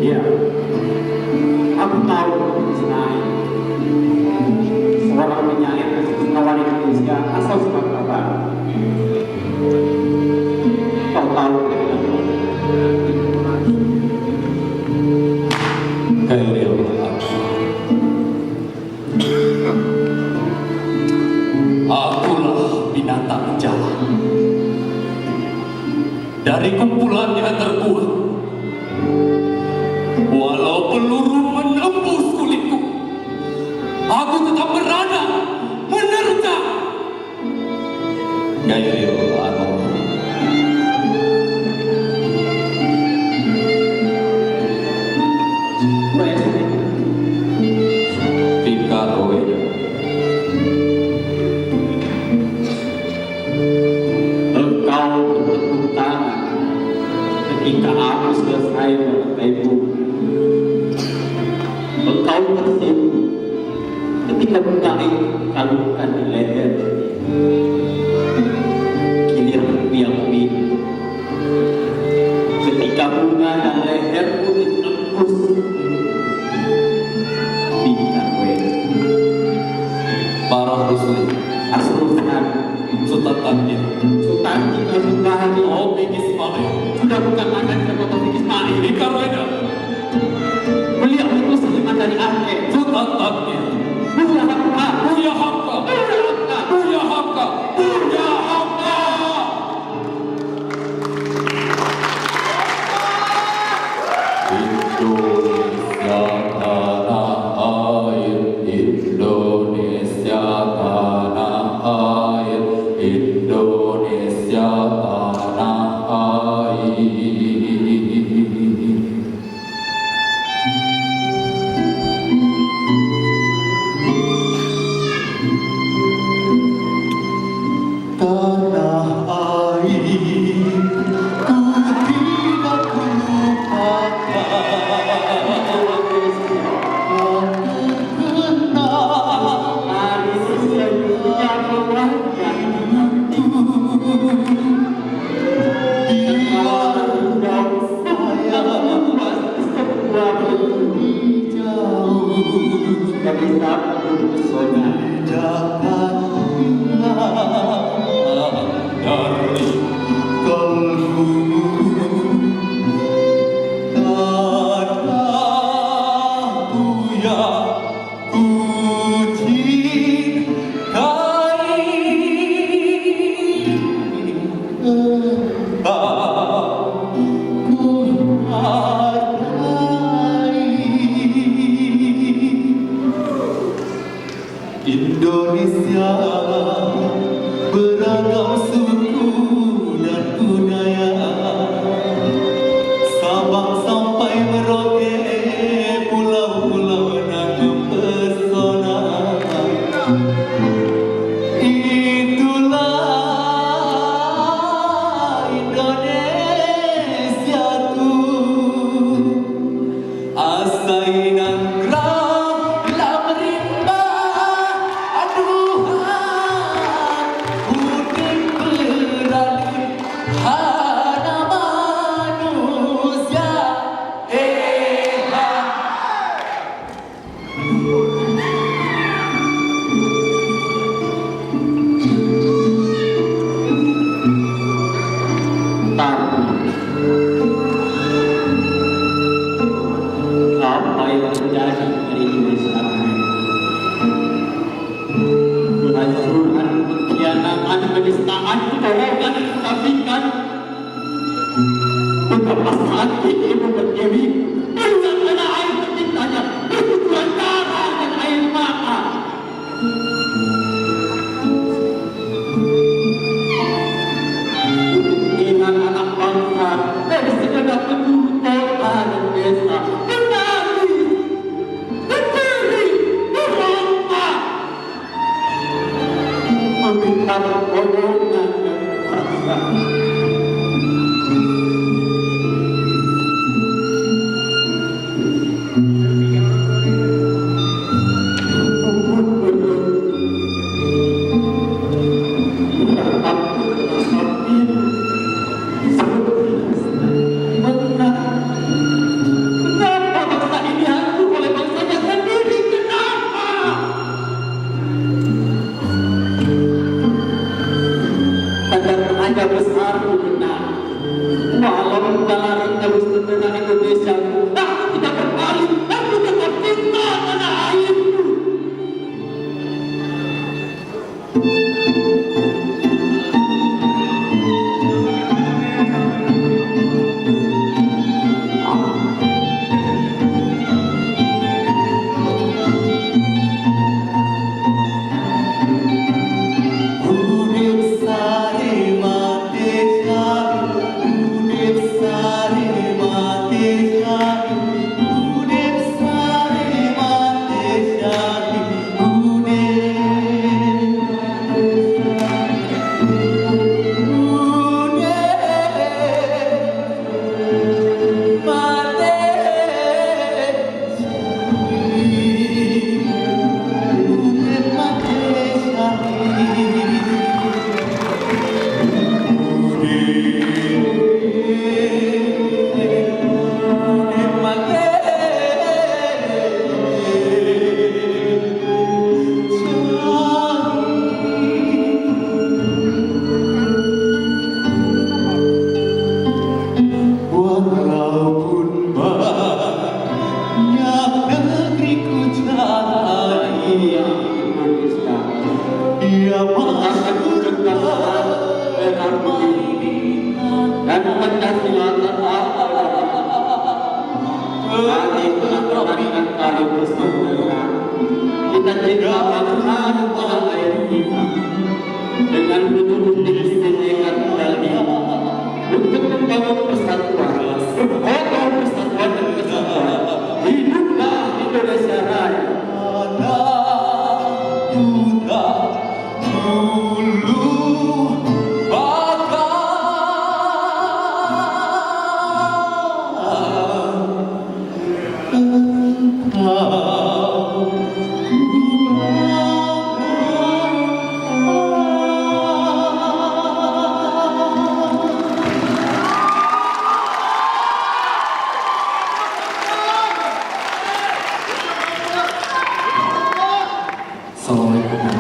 Iya, aku tahu Ismail, seorang penyair kawan Indonesia asal Sumatera Barat. Kau tahu Khairil akulah binatang jalan dari kumpulan yang terbuat. Walau peluru menembus kulitku, aku tetap berada menerjang. Khairil Anwar. Tika Roeda. Engkau bertepuk tangan ketika aku selesai merantai bunga. Engkau tersenyum ketika bunga itu kalungkan di leher. Giliranku yang bingung ketika bunga dan leherku ditembus bintang wena. Para Rusli, Asrulkan Sultan Takdir, Sultan kita sudah di Taufik Ismail, sudah bukan lagi siapa Taufik Ismail. Tika Roeda, Beliau itu seniman dari Aceh. Sultan Takdir, Buya Hamka, Buya Hamka, Buya Hamka. Buya Hamka, Buya Hamka. Indonesia tanah air, Indonesia tanah air, Indonesia tanah air. Kehinaan, penistaan, kebohongan, kemunafikan. Betapa sakit ibu berdiri dengan tanah air tercintanya bertujuan darah dan air mata. Ingat anak bangsa dari segenap penjuru kota dan desa menangis, berdiri, berontak, meminta pertolongan dan kuasa. Besar benar, walau dalam terus tentang Indonesia, aku tidak berpaling, aku tetap cinta tanah airku. Dan Pancasila tetap kami melaksanakan kali persaudaraan. Kita cinta bangsa dan tanah air kita dengan betul-betul senekat tadi untuk membangun persatuan, membangun persatuan dan kesatuan. Hiduplah Indonesia Raya. Assalamualaikum.